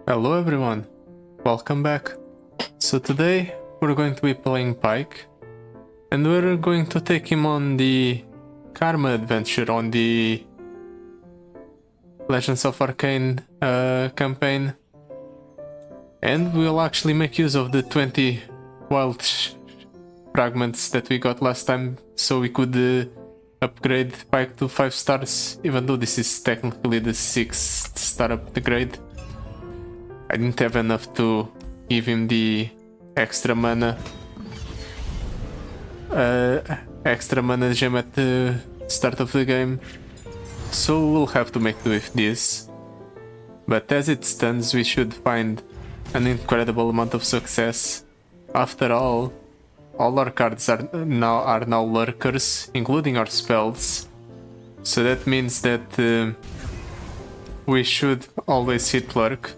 Hello everyone, welcome back. So today we're going to be playing Pyke and we're going to take him on the Karma adventure on the Legends of Arcane campaign, and we'll actually make use of the 20 wild fragments that we got last time so we could upgrade Pyke to 5 stars, even though this is technically the 6th star upgrade. I didn't have enough to give him the extra mana gem at the start of the game, so we'll have to make do with this. But as it stands, we should find an incredible amount of success. After all our cards are now lurkers, including our spells, so that means that we should always hit lurk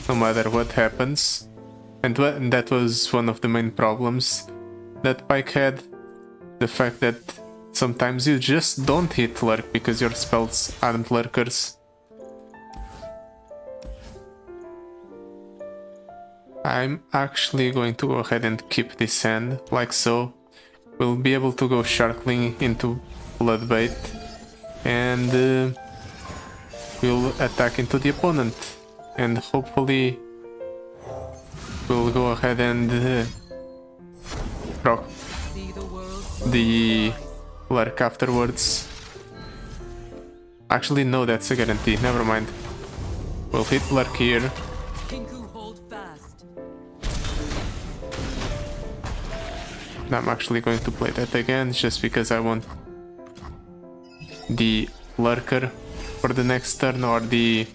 no matter what happens, and that was one of the main problems that Pyke had, the fact that sometimes you just don't hit lurk because your spells aren't lurkers. I'm actually going to go ahead and keep this hand, like so. We'll be able to go sharkling into Bloodbait, and we'll attack into the opponent. And hopefully we'll go ahead and proc the lurk afterwards. Actually, no, that's a guarantee. Never mind. We'll hit lurk here. I'm actually going to play that again just because I want the lurker for the next turn, or the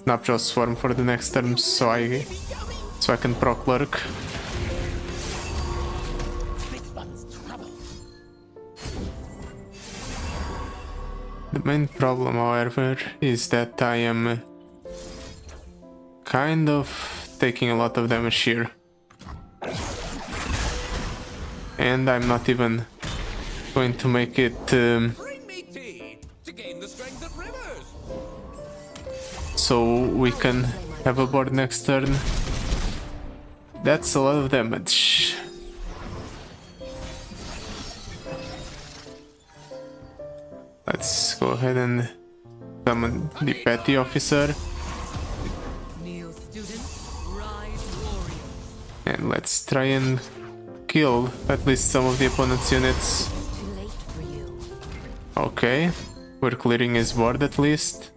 Snapshot Swarm for the next turn, so I can proc lurk. The main problem, however, is that I am kind of taking a lot of damage here, and I'm not even going to make it so we can have a board next turn. That's a lot of damage. Let's go ahead and summon the Petty Officer. And let's try and kill at least some of the opponent's units. Okay, we're clearing his board at least.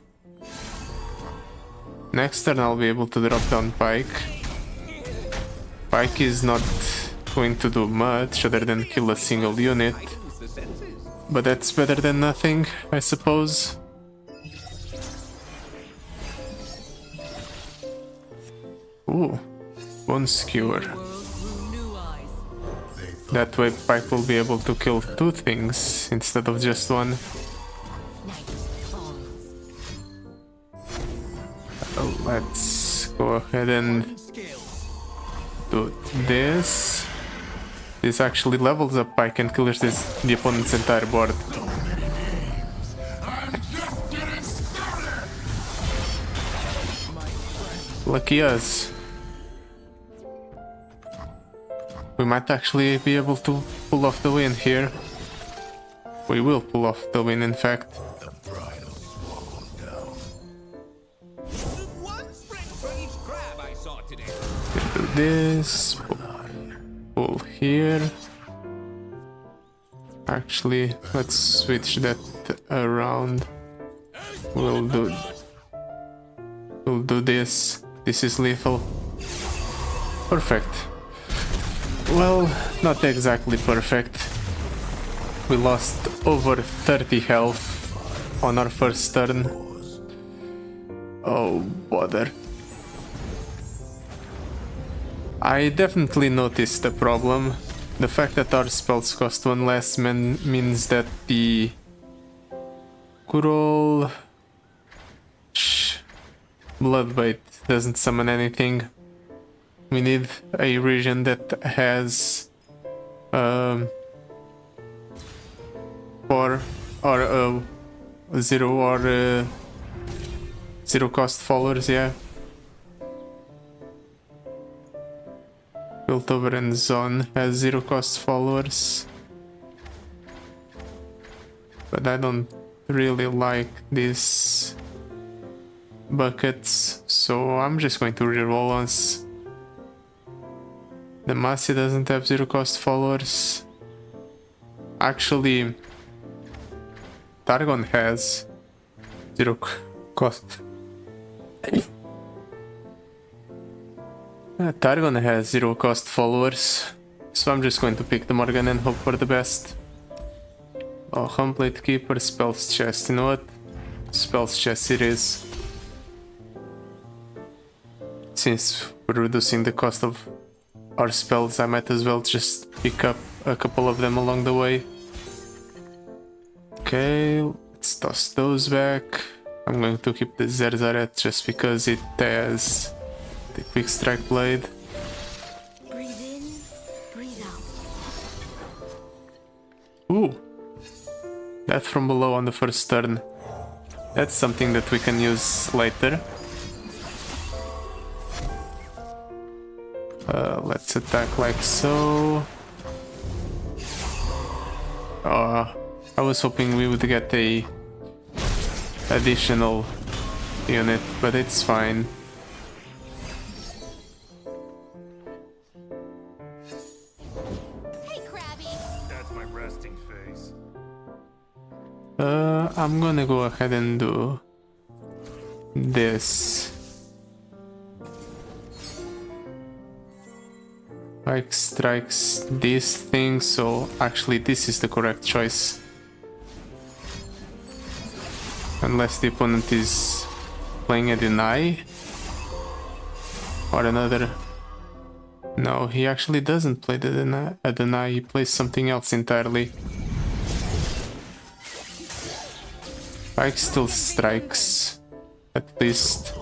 Next turn I'll be able to drop down Pyke. Pyke is not going to do much other than kill a single unit, but that's better than nothing, I suppose. Ooh, Bone Skewer. That way Pyke will be able to kill 2 things instead of just 1. Let's go ahead and do this. This actually levels up Pyke and clears the opponent's entire board. Lucky us. We might actually be able to pull off the win here. We will pull off the win, in fact. Do this, pull here. Actually, let's switch that around. We'll do this. This is lethal. Perfect. Well, not exactly perfect. We lost over 30 health on our first turn. Oh, bother. I definitely noticed the problem. The fact that our spells cost 1 less means that the Kurol Bloodbait doesn't summon anything. We need a region that has 4 or 0 or 0 cost followers, yeah. Piltover Zone has 0 cost followers. But I don't really like these buckets, so I'm just going to reroll once. The Massey doesn't have 0 cost followers. Actually, Targon has 0 cost. Targon has 0 cost followers, so I'm just going to pick the Morgan and hope for the best. Oh, Homeplate Keeper, Spells Chest, you know what? Spells Chest it is. Since we're reducing the cost of our spells, I might as well just pick up a couple of them along the way. Okay, let's toss those back. I'm going to keep the Zerzaret just because it has the Quick Strike Blade. Breathe in, breathe out. Ooh! That from below on the first turn. That's something that we can use later. Let's attack like so. I was hoping we would get a additional unit, but it's fine. Hey, Krabby. That's my resting face. I'm gonna go ahead and do this. Pyke strikes this thing, so actually this is the correct choice. Unless the opponent is playing a deny or another. No, he actually doesn't play a deny, he plays something else entirely. Pyke still strikes, at least.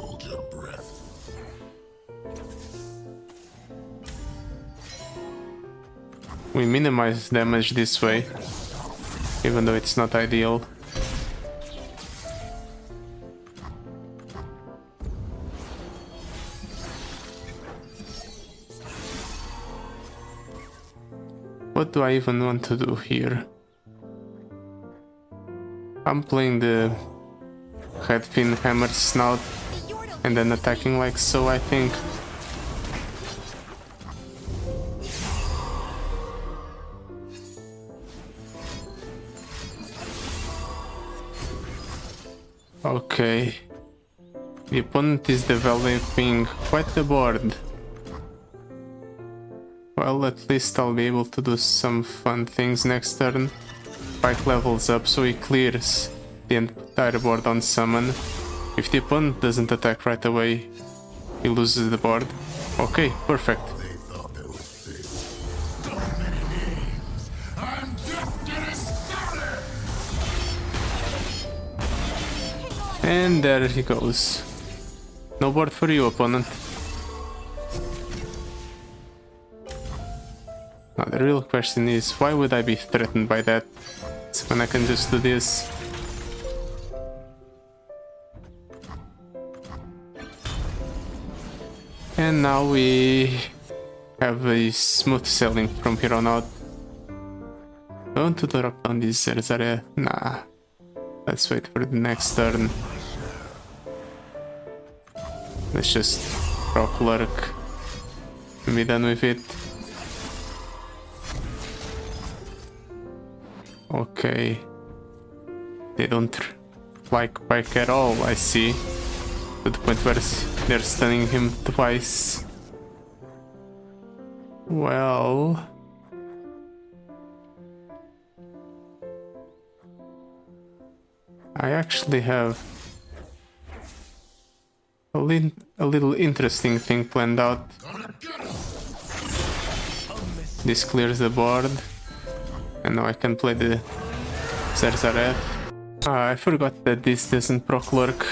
We minimize damage this way, even though it's not ideal. What do I even want to do here? I'm playing the Headfin Hammer Snout and then attacking like so, I think. Okay. The opponent is developing quite the board. Well, at least I'll be able to do some fun things next turn. Pyke levels up so he clears the entire board on summon. If the opponent doesn't attack right away, he loses the board. Okay, perfect. And there he goes. No board for you, opponent. Now the real question is, why would I be threatened by that when I can just do this? And now we have a smooth sailing from here on out. I want to drop down this Zerzare. Nah. Let's wait for the next turn. Let's just proc lurk and be done with it. Okay. They don't like Pyke at all, I see. To the point where they're stunning him twice. Well... I actually have a little interesting thing planned out. This clears the board, and now I can play the Zerzaret. I forgot that this doesn't proc lurk.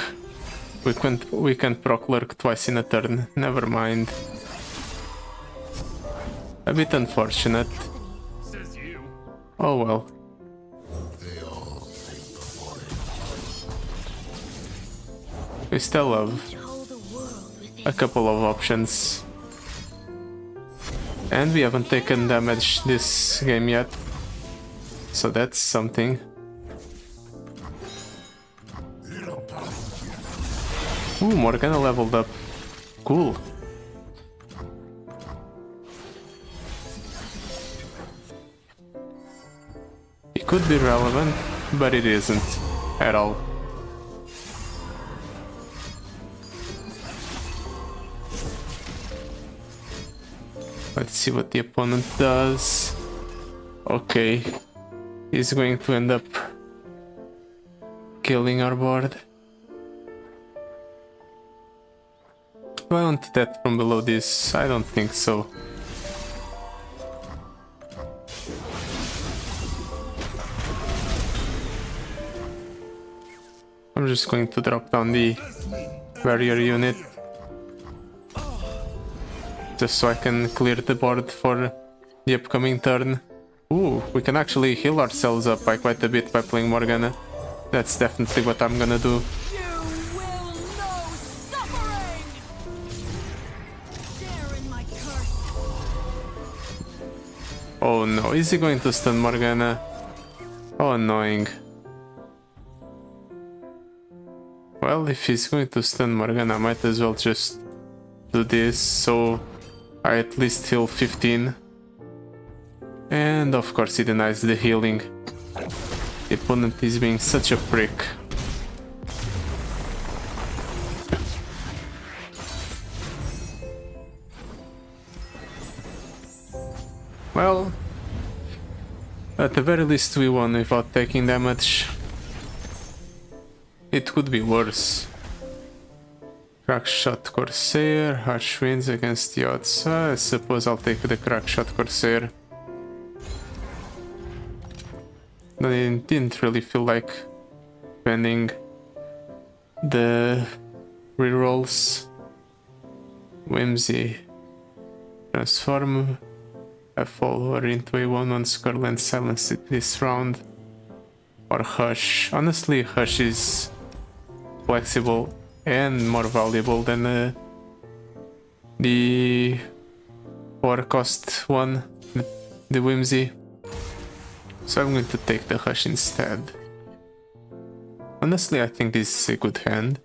We can proc lurk twice in a turn. Never mind. A bit unfortunate. Says you. Oh well. We still have a couple of options. And we haven't taken damage this game yet. So that's something. Ooh, Morgana leveled up. Cool. It could be relevant, but it isn't at all. Let's see what the opponent does. Okay, he's going to end up killing our board. Do I want that from below this? I don't think so. I'm just going to drop down the barrier unit just so I can clear the board for the upcoming turn. Ooh, we can actually heal ourselves up by quite a bit by playing Morgana. That's definitely what I'm gonna do. You will know suffering! Share in my curse. Oh no, is he going to stun Morgana? Oh, annoying. Well, if he's going to stun Morgana, I might as well just do this so I at least heal 15. And of course he denies the healing. The opponent is being such a prick. Well, at the very least we won without taking damage. It could be worse. Crack Shot Corsair, harsh wins against the odds. I suppose I'll take the Crack Shot Corsair. I didn't really feel like spending the rerolls. Whimsy. Transform a follower into a 1/1 Skirl and silence it this round. Or Hush. Honestly, Hush is flexible and more valuable than the 4 cost one, the Whimsy. So I'm going to take the Hush instead. Honestly, I think this is a good hand.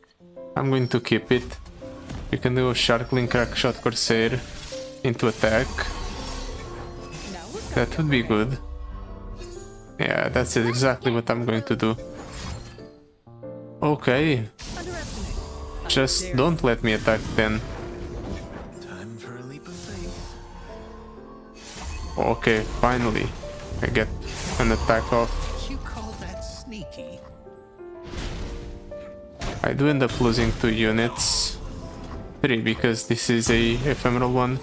I'm going to keep it. We can do a Sharkling Crack Shot Corsair into attack. That would be good. Yeah, that's exactly what I'm going to do. Okay. Just don't let me attack then. Time for a leap of faith. Okay, finally. I get an attack off. You call that sneaky? I do end up losing 2 units. 3 because this is a ephemeral one.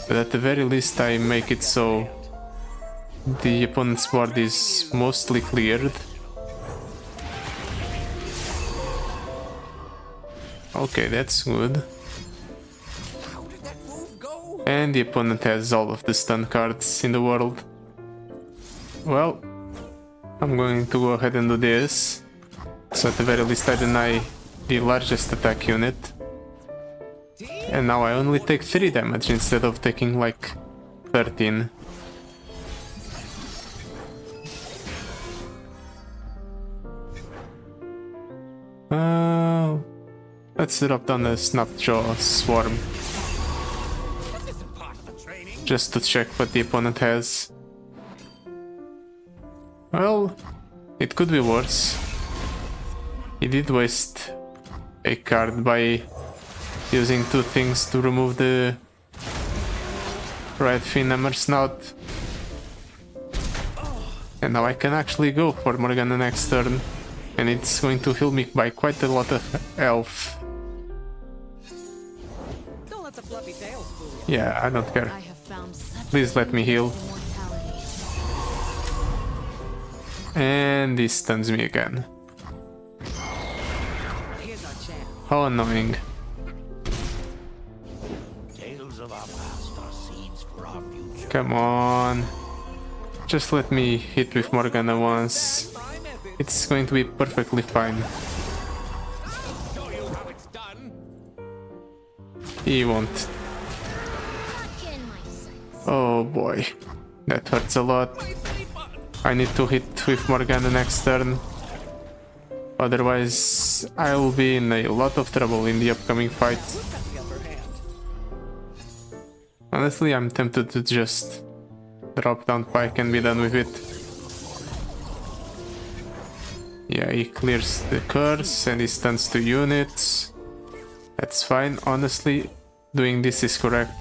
But at the very least I make it so the opponent's board is mostly cleared. Okay, that's good. How did that move go? And the opponent has all of the stun cards in the world. Well, I'm going to go ahead and do this. So at the very least I deny the largest attack unit. And now I only take 3 damage instead of taking like 13. Let's drop down a Snapjaw Swarm. Just to check what the opponent has. Well, it could be worse. He did waste a card by using 2 things to remove the Riot Fiend Hammer Snout. And now I can actually go for Morgana next turn. And it's going to heal me by quite a lot of health. Don't let the fluffy tails fool you. Yeah, I don't care. I have found such Please let me heal. immortality. And this stuns me again. Here's our chance. How annoying. Tales of our past are seeds for our future. Come on. Just let me hit with Morgana once. My method. It's going to be perfectly fine. Show you how it's done. He won't. Back in my sights. Oh boy, that hurts a lot. I need to hit with Morgana next turn. Otherwise, I will be in a lot of trouble in the upcoming fight. Got the upper hand. Honestly, I'm tempted to just drop down Pyke and be done with it. Yeah, he clears the curse and he stuns 2 units. That's fine. Honestly, doing this is correct.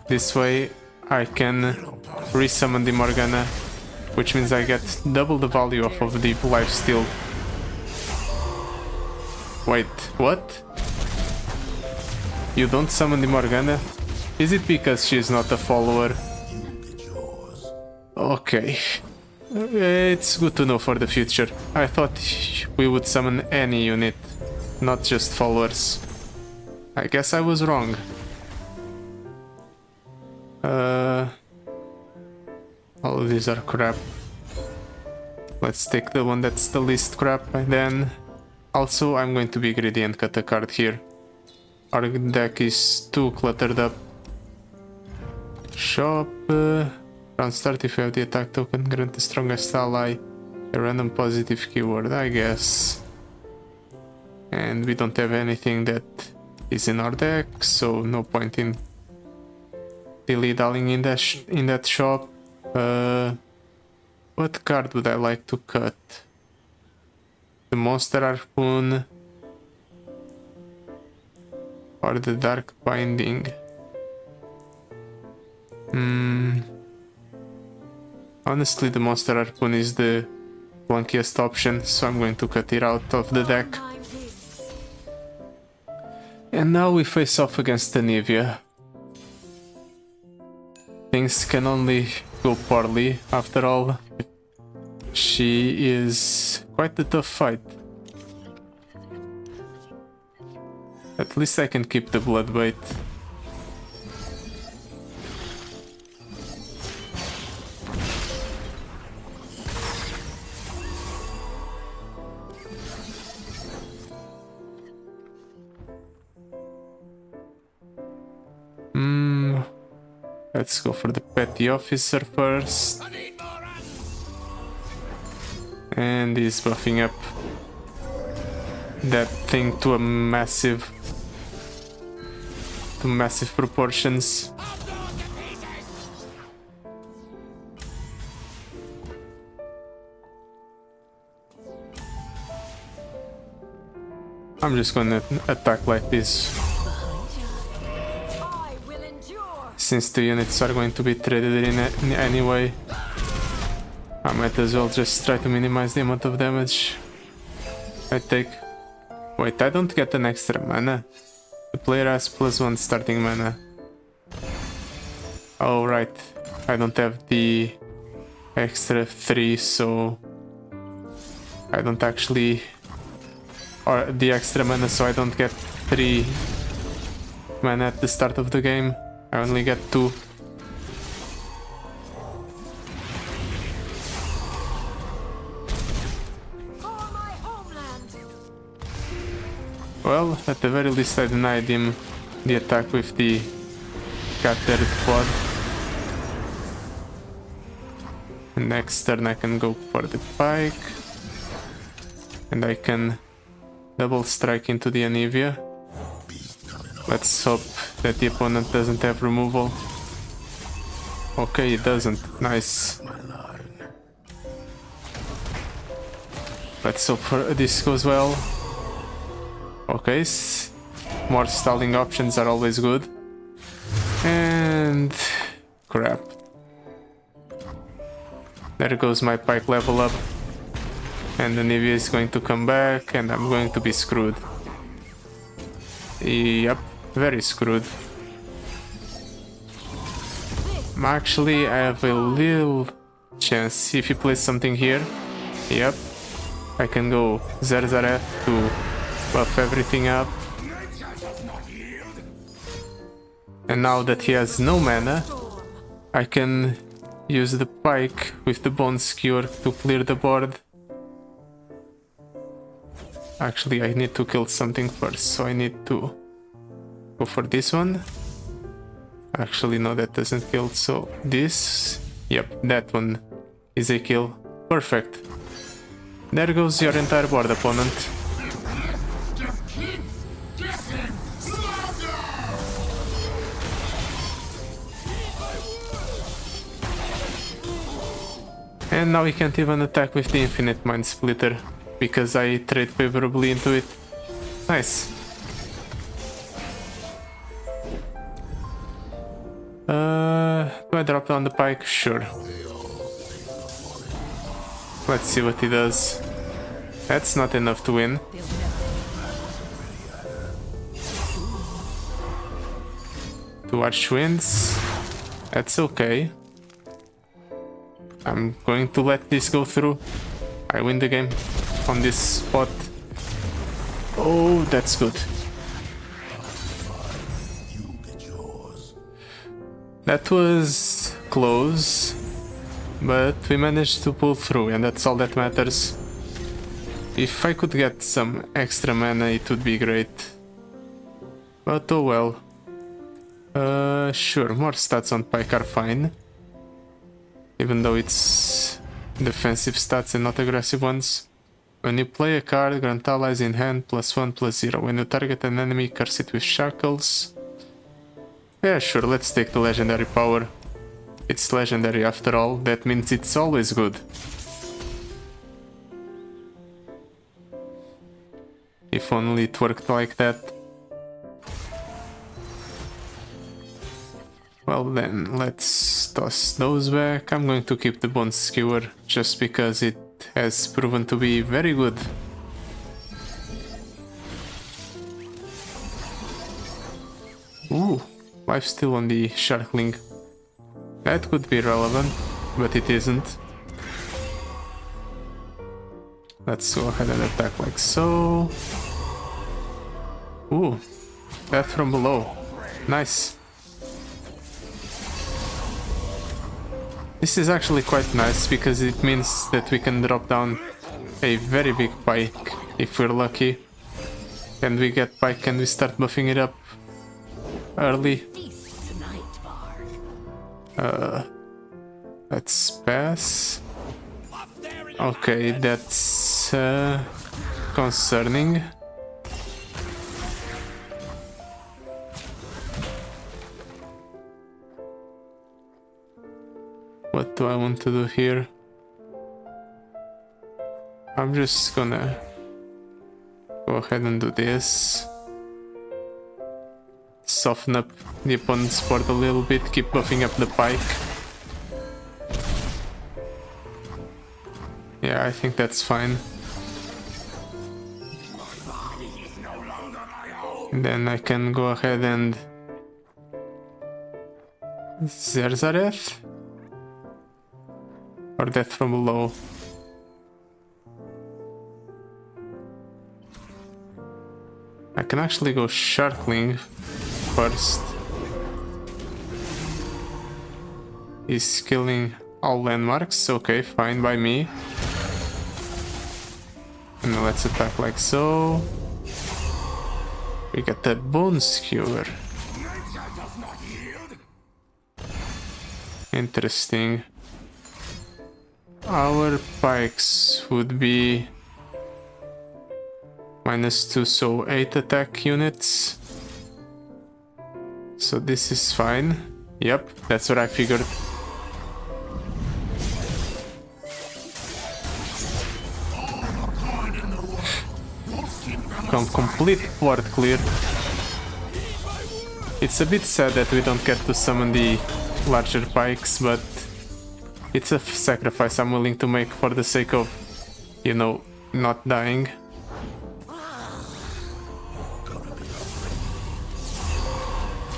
This way I can resummon the Morgana, which means I get double the value off of the lifesteal. Wait, what? You don't summon the Morgana? Is it because she's not a follower? Okay. It's good to know for the future. I thought we would summon any unit, not just followers. I guess I was wrong. All of these are crap. Let's take the one that's the least crap, and then also I'm going to be greedy and cut a card here. Our deck is too cluttered up. Shop. Round start, if you have the attack token, grant the strongest ally a random positive keyword, I guess. And we don't have anything that is in our deck, so no point in dilly-dallying in that shop. What card would I like to cut? The Monster Harpoon or the Dark Binding? Honestly, the Monster Harpoon is the clunkiest option, so I'm going to cut it out of the deck. And now we face off against Anivia. Things can only go poorly, after all. She is quite a tough fight. At least I can keep the blood bait. Let's go for the petty officer first. And he's buffing up that thing to massive proportions. I'm just gonna attack like this. I will endure. Since the units are going to be traded in anyway, I might as well just try to minimize the amount of damage I take. Wait, I don't get an extra mana. The player has +1 starting mana. Oh right, I don't have the extra 3, so I don't actually... or the extra mana, so I don't get 3 mana at the start of the game. I only get 2. For my homeland. Well, at the very least I denied him the attack with the scattered quad. And next turn I can go for the Pyke. And I can double strike into the Anivia. Let's hope that the opponent doesn't have removal. Okay, it doesn't. Nice. Let's hope this goes well. Okay, more stalling options are always good. And... crap. There goes my Pyke level up. And Anivia is going to come back and I'm going to be screwed. Yep, very screwed. Actually, I have a little chance if he plays something here. Yep, I can go Zerzareth to buff everything up. And now that he has no mana, I can use the Pyke with the Bone Skewer to clear the board. Actually, I need to kill something first, so I need to go for this one. Actually, no, that doesn't kill. So this, yep, that one is a kill. Perfect. There goes your entire board, opponent. And now we can't even attack with the Infinite Mind Splitter, because I trade favorably into it. Nice. Do I drop down the Pyke? Sure. Let's see what he does. That's not enough to win. Two Arch Winds. That's okay. I'm going to let this go through. I win the game on this spot. Oh, that's good. That was close, but we managed to pull through, and that's all that matters. If I could get some extra mana, it would be great. But oh well. Sure, more stats on Pyke are fine. Even though it's defensive stats and not aggressive ones. When you play a card, grant allies in hand +1/+0. When you target an enemy, curse it with shackles. Yeah, sure, let's take the legendary power. It's legendary after all, that means it's always good. If only it worked like that. Well then, let's toss those back. I'm going to keep the Bone Skewer, just because it has proven to be very good. Ooh, life steal on the Sharkling. That could be relevant, but it isn't. Let's go ahead and attack like so. Ooh, death from below. Nice. This is actually quite nice because it means that we can drop down a very big Pyke if we're lucky. And we get Pyke and we start buffing it up early. Let's pass. Okay, that's concerning. What do I want to do here? I'm just gonna go ahead and do this. Soften up the opponent's board a little bit, keep buffing up the Pyke. Yeah, I think that's fine. And then I can go ahead and Zerzareth? Or Death from Below? I can actually go Sharkling first. He's killing all landmarks, okay, fine by me. And now let's attack like so. We get that Bone Skewer. Interesting. Our Pykes would be -2, so 8 attack units. So this is fine. Yep, that's what I figured. Complete board clear. It's a bit sad that we don't get to summon the larger Pykes, but it's a sacrifice I'm willing to make for the sake of, you know, not dying.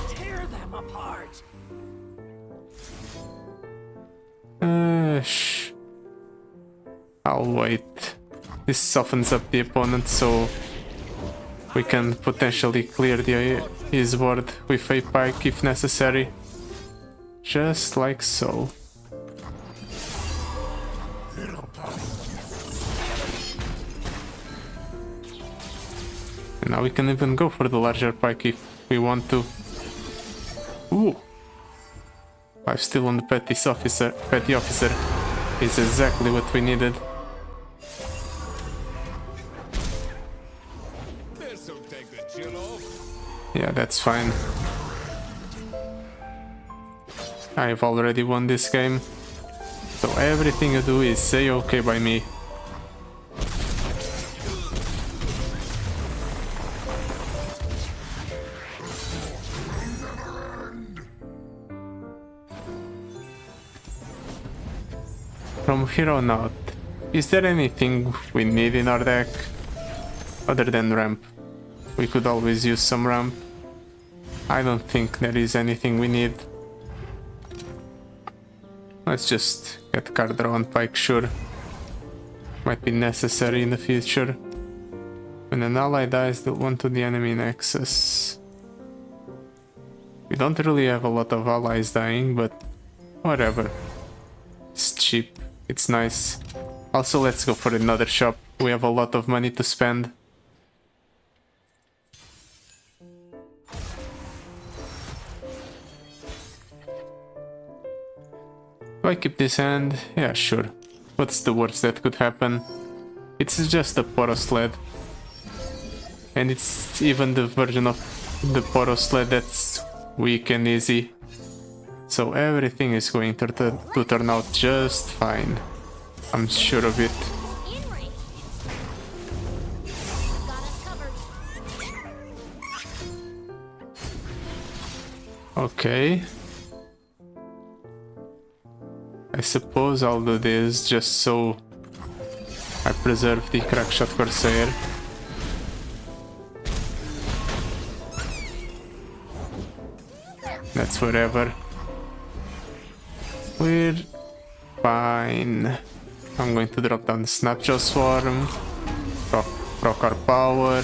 Tear them apart. I'll wait. This softens up the opponent, so we can potentially clear his board with a Pyke if necessary. Just like so. And now we can even go for the larger Pyke if we want to. Ooh, I'm still on the petty officer. Petty officer is exactly what we needed. This'll take the chill off. Yeah, that's fine. I've already won this game, so everything you do is say okay by me. From here on out, is there anything we need in our deck other than ramp? We could always use some ramp. I don't think there is anything we need. Let's just get card draw on Pyke, sure. Might be necessary in the future. When an ally dies, deal 1 to the enemy nexus. We don't really have a lot of allies dying, but whatever. It's cheap. It's nice. Also, let's go for another shop. We have a lot of money to spend. Do I keep this hand? Yeah, sure. What's the worst that could happen? It's just a Poro sled. And it's even the version of the Poro sled that's weak and easy. So everything is going to turn out just fine. I'm sure of it. In range. Got us covered. Okay. I suppose I'll do this just so I preserve the Crackshot Corsair. That's whatever. We're fine. I'm going to drop down the Snapshot Swarm, proc our power.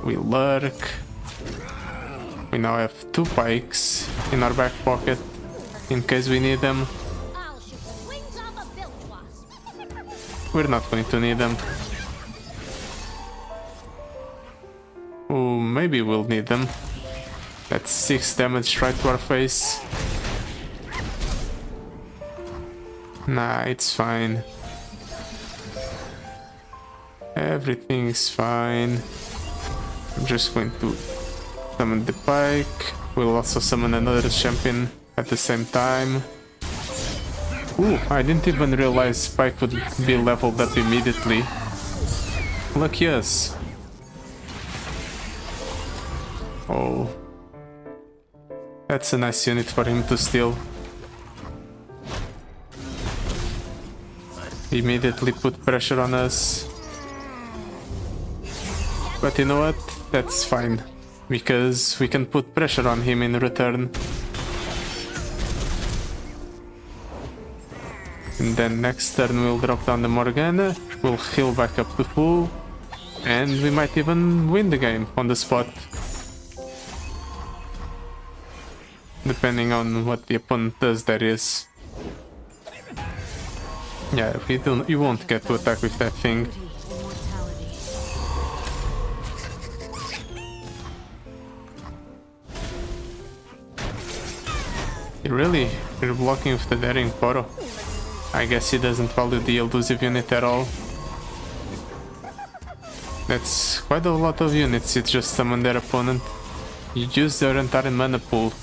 We lurk. We now have 2 Pykes in our back pocket in case we need them. I'll shoot the wings off a bilge wasp. We're not going to need them. Oh, maybe we'll need them. That's 6 damage right to our face. Nah, it's fine. Everything's fine. I'm just going to summon the Pyke. We'll also summon another champion at the same time. Ooh, I didn't even realize Pyke would be leveled up immediately. Lucky us. Oh. That's a nice unit for him to steal. Immediately put pressure on us. But you know what? That's fine. Because we can put pressure on him in return. And then next turn we'll drop down the Morgana. We'll heal back up to full. And we might even win the game on the spot. Depending on what the opponent does, that is. Yeah, you won't get to attack with that thing. Really? You're blocking with the Daring Poro? I guess he doesn't value the elusive unit at all. That's quite a lot of units. You just summon their opponent. You use their entire mana pool.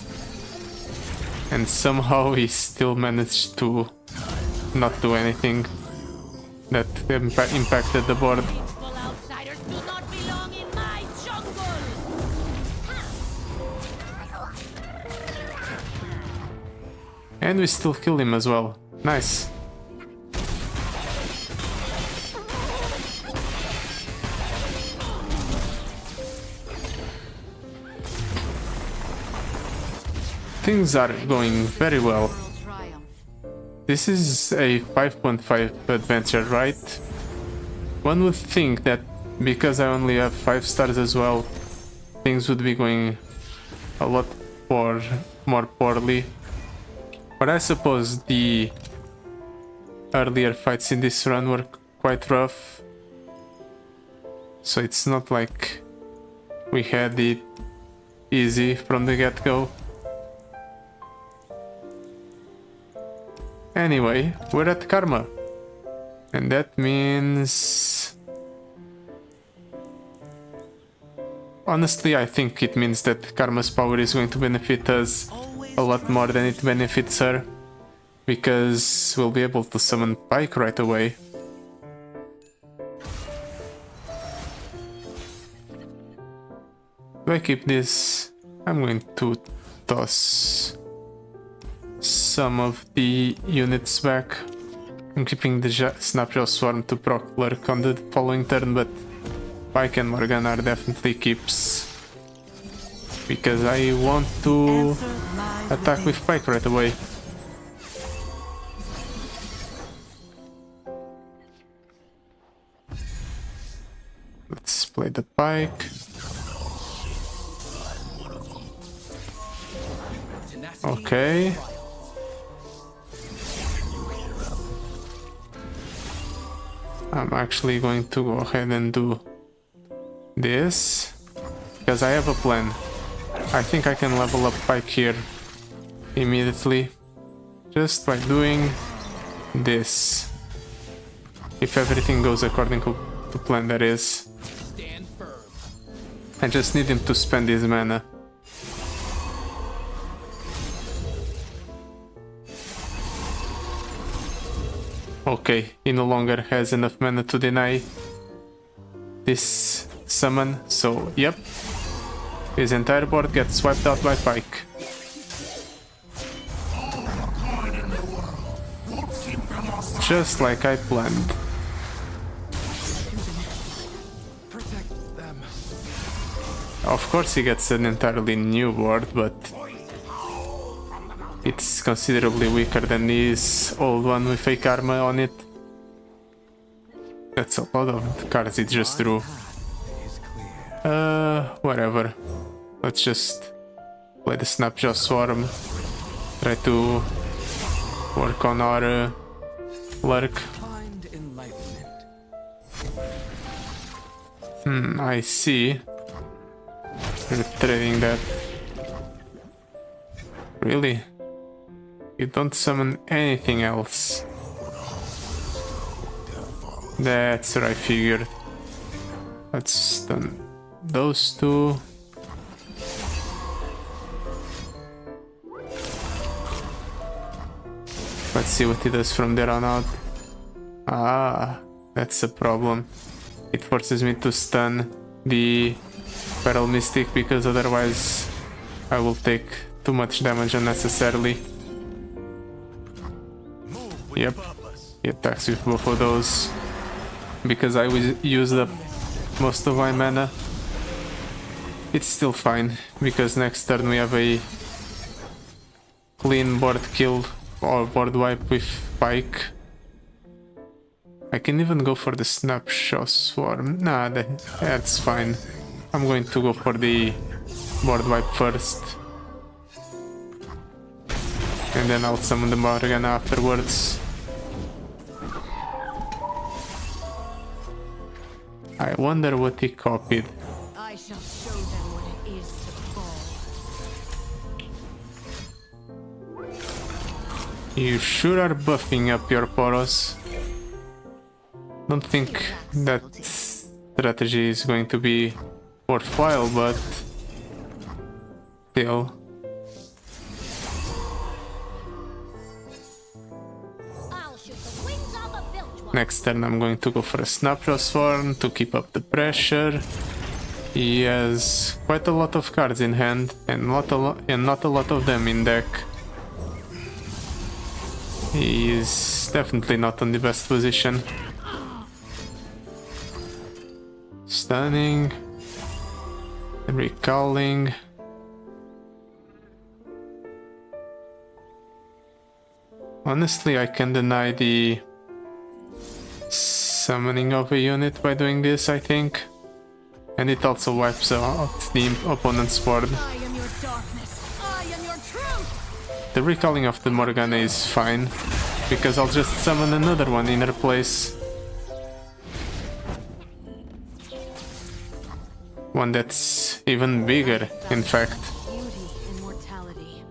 And somehow he still managed to not do anything that impacted the board. Peaceful outsiders do not belong in my jungle. And we still kill him as well. Nice. Things are going very well. This is a 5.5 adventure, right? One would think that because I only have 5 stars as well, things would be going a lot more poorly. But I suppose the earlier fights in this run were quite rough. So it's not like we had it easy from the get-go. Anyway, we're at Karma. And that means... Honestly, I think it means that Karma's power is going to benefit us a lot more than it benefits her. Because we'll be able to summon Pyke right away. Do I keep this? I'm going to toss some of the units back. I'm keeping the Snapshot Swarm to proc Lurk on the following turn, but Pyke and Morgana are definitely keeps. Because I want to attack with Pyke right away. Let's play the Pyke. Okay. I'm actually going to go ahead and do this because I have a plan. I think I can level up Pyke here immediately just by doing this. If everything goes according to plan, that is. I just need him to spend his mana. Okay, he no longer has enough mana to deny this summon, so yep. His entire board gets wiped out by Pyke. Just like I planned. Of course he gets an entirely new board, but it's considerably weaker than his old one with fake karma on it. That's a lot of cards it just drew. Whatever. Let's just play the Snapshot Swarm. Try to work on our Lurk. I see. You're trading that. Really? You don't summon anything else. That's what I figured. Let's stun those two. Let's see what he does from there on out. Ah, that's a problem. It forces me to stun the Feral Mystic because otherwise I will take too much damage unnecessarily. Yep, he attacks with both of those because I used up most of my mana. It's still fine because next turn we have a clean board kill or board wipe with Pyke. I can even go for the Snapshot Swarm. Nah, that's fine. I'm going to go for the board wipe first. And then I'll summon the Morgana afterwards. I wonder what he copied. I shall show them what it is to fall. You sure are buffing up your Poros. Don't think that strategy is going to be worthwhile, but still. I'll shoot the wings off a bilge. Next turn I'm going to go for a Snapshot Swarm to keep up the pressure. He has quite a lot of cards in hand and not a lot of them in deck. He is definitely not on the best position. Stunning. Recalling. Honestly, I can deny the summoning of a unit by doing this, I think. And it also wipes out the opponent's board. I am your darkness. I am your truth. The recalling of the Morgana is fine, because I'll just summon another one in her place. One that's even bigger, in fact. Beauty and mortality.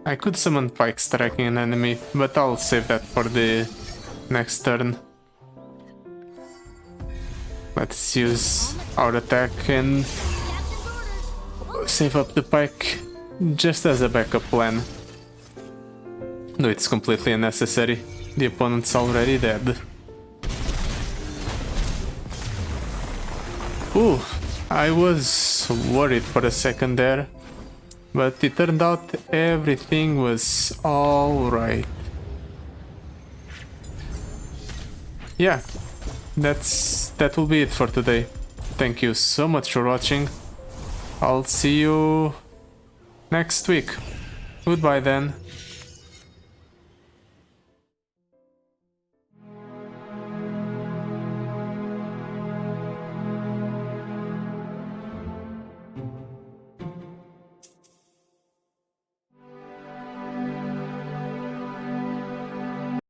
I could summon Pyke striking an enemy, but I'll save that for the next turn. Let's use our attack and save up the Pyke just as a backup plan. No, it's completely unnecessary. The opponent's already dead. Ooh, I was worried for a second there, but it turned out everything was alright. Yeah, that will be it for today. Thank you so much for watching. I'll see you next week. Goodbye then.